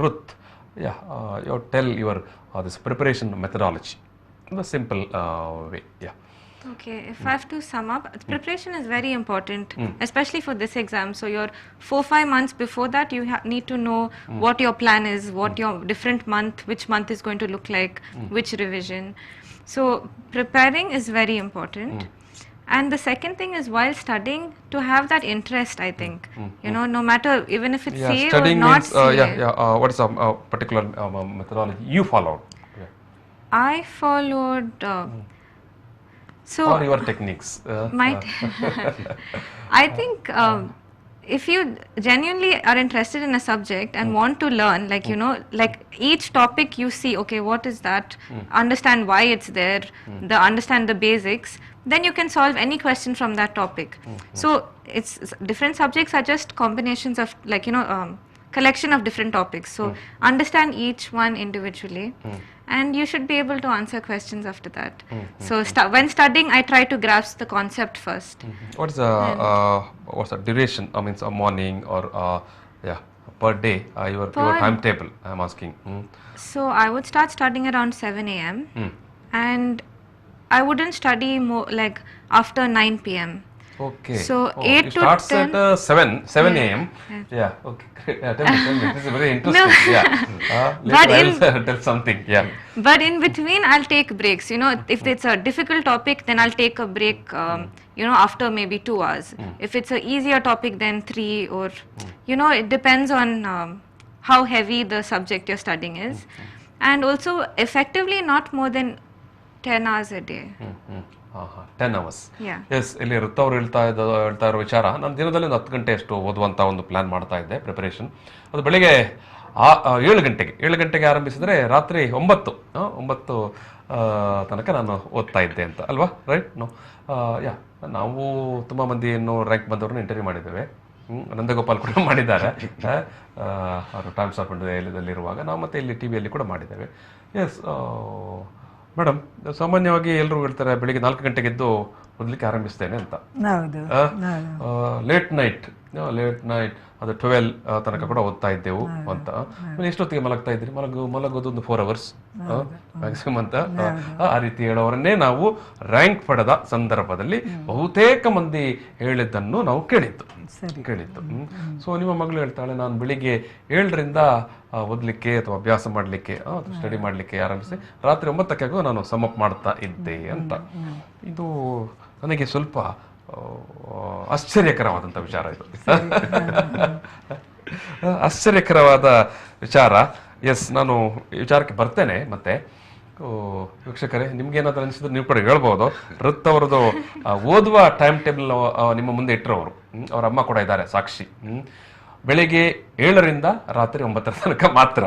Ruth, yeah, you tell your this preparation methodology in the simple way. Yeah. Okay, if I have to sum up, preparation is very important, especially for this exam. So your 4-5 months before that, you need to know what your plan is, what your different month, which month is going to look like, which revision. So preparing is very important. And the second thing is, while studying, to have that interest, I think. You know, no matter, even if it's CA or Studying not means, CA. what is a particular methodology you followed? Yeah. I followed, so Or your techniques? might I think if you genuinely are interested in a subject and want to learn, like, you know, like each topic you see, okay, what is that, understand why it's there, understand the basics, then you can solve any question from that topic. So it's different subjects are just combinations of, like, you know, collection of different topics. So understand each one individually, and you should be able to answer questions after that. So when studying, I try to grasp the concept first. What's the duration? I mean, a morning or per day, your timetable, I'm asking. So I would start studying around 7 a.m. and I wouldn't study more like after 9 p.m. Okay. So Oh, 8 it to starts 10. at 7 Yeah. a.m. Yeah. Yeah. Okay. Great. Tell me. This is very interesting. Yeah. But Later I will tell something. Yeah. But in between, I'll take breaks. You know, if it's a difficult topic, then I'll take a break, you know, after maybe 2 hours. If it's an easier topic, then 3, or, you know, it depends on how heavy the subject you're studying is. And also, effectively, not more than 10 hours a day. 10 hours. Yeah. S ಇಲ್ಲಿ ಋತ್ ಅವರು ಹೇಳ್ತಾ ಇರೋ ವಿಚಾರ, ನಾನು ದಿನದಲ್ಲಿ ಒಂದು 10 ಗಂಟೆ ಅಷ್ಟು ಓದುವಂಥ ಒಂದು ಪ್ಲಾನ್ ಮಾಡ್ತಾ ಇದ್ದೆ ಪ್ರಿಪರೇಷನ್. ಅದು ಬೆಳಿಗ್ಗೆ 7 ಗಂಟೆಗೆ ಆರಂಭಿಸಿದ್ರೆ ರಾತ್ರಿ 9 ತನಕ ನಾನು ಓದ್ತಾ ಇದ್ದೆ ಅಂತ ಅಲ್ವಾ, ರೈಟ್? ನಾವು ತುಂಬ ಮಂದಿಯನ್ನು ರ್ಯಾಂಕ್ ಬಂದವ್ರನ್ನ ಇಂಟರ್ವ್ಯೂ ಮಾಡಿದ್ದೇವೆ. ನಂದಗೋಪಾಲ್ ಕೂಡ ಮಾಡಿದ್ದಾರೆ, ಅವರು ಟೈಮ್ಸ್ ಆಫ್ ಇಂಡಿಯಾದಲ್ಲಿರುವಾಗ. ನಾವು ಮತ್ತೆ ಇಲ್ಲಿ ಟಿ ವಿಯಲ್ಲಿ ಕೂಡ ಮಾಡಿದ್ದೇವೆ. ಎಸ್ ಮೇಡಮ್, ಸಾಮಾನ್ಯವಾಗಿ ಎಲ್ಲರೂ ಹೇಳ್ತಾರೆ ಬೆಳಿಗ್ಗೆ 4 ಗಂಟೆಗೆ ಎದ್ದು ಓದಲಿಕ್ಕೆ ಆರಂಭಿಸ್ತೇನೆ ಅಂತ. ಲೇಟ್ ನೈಟ್ ಅದು 12 ತನಕ ಕೂಡ ಓದ್ತಾ ಇದ್ದೆವು ಅಂತ. ಎಷ್ಟೊತ್ತಿಗೆ ಮಲಗ್ತಾ ಇದ್ರಿ? ಮಲಗೋದು ಒಂದು 4 hours ಮ್ಯಾಕ್ಸಿಮಮ್ ಅಂತ. ಆ ರೀತಿ ಹೇಳೋರನ್ನೇ ನಾವು ರ್ಯಾಂಕ್ ಪಡೆದ ಸಂದರ್ಭದಲ್ಲಿ ಬಹುತೇಕ ಮಂದಿ ಹೇಳಿದ್ದನ್ನು ನಾವು ಕೇಳಿದ್ದು. ಸೊ ನಿಮ್ಮ ಮಗಳು ಹೇಳ್ತಾಳೆ, ನಾನು ಬೆಳಿಗ್ಗೆ 7ರಿಂದ ಓದಲಿಕ್ಕೆ ಅಥವಾ ಅಭ್ಯಾಸ ಮಾಡಲಿಕ್ಕೆ ಸ್ಟಡಿ ಮಾಡಲಿಕ್ಕೆ ಆರಂಭಿಸಿ ರಾತ್ರಿ 9ಕ್ಕೆ ನಾನು ಸಮಪ್ ಮಾಡ್ತಾ ಇದ್ದೆ ಅಂತ. ಇದು ನನಗೆ ಸ್ವಲ್ಪ ಆಶ್ಚರ್ಯಕರವಾದಂಥ ವಿಚಾರ. ಇದು ಆಶ್ಚರ್ಯಕರವಾದ ವಿಚಾರ. ಎಸ್, ನಾನು ಈ ವಿಚಾರಕ್ಕೆ ಬರ್ತೇನೆ. ಮತ್ತೆ ವೀಕ್ಷಕರೇ, ನಿಮ್ಗೇನಾದ್ರೂ ಅನಿಸಿದ್ರೆ ನೀವು ಕೂಡ ಹೇಳ್ಬೋದು. ಋತ್ ಅವರದು ಓದುವ ಟೈಮ್ ಟೇಬಲ್ ನಿಮ್ಮ ಮುಂದೆ ಇಟ್ಟರವರು, ಅವ್ರ ಅಮ್ಮ ಕೂಡ ಇದ್ದಾರೆ ಸಾಕ್ಷಿ. ಬೆಳಿಗ್ಗೆ 7ರಿಂದ ರಾತ್ರಿ 9 ತನಕ ಮಾತ್ರ.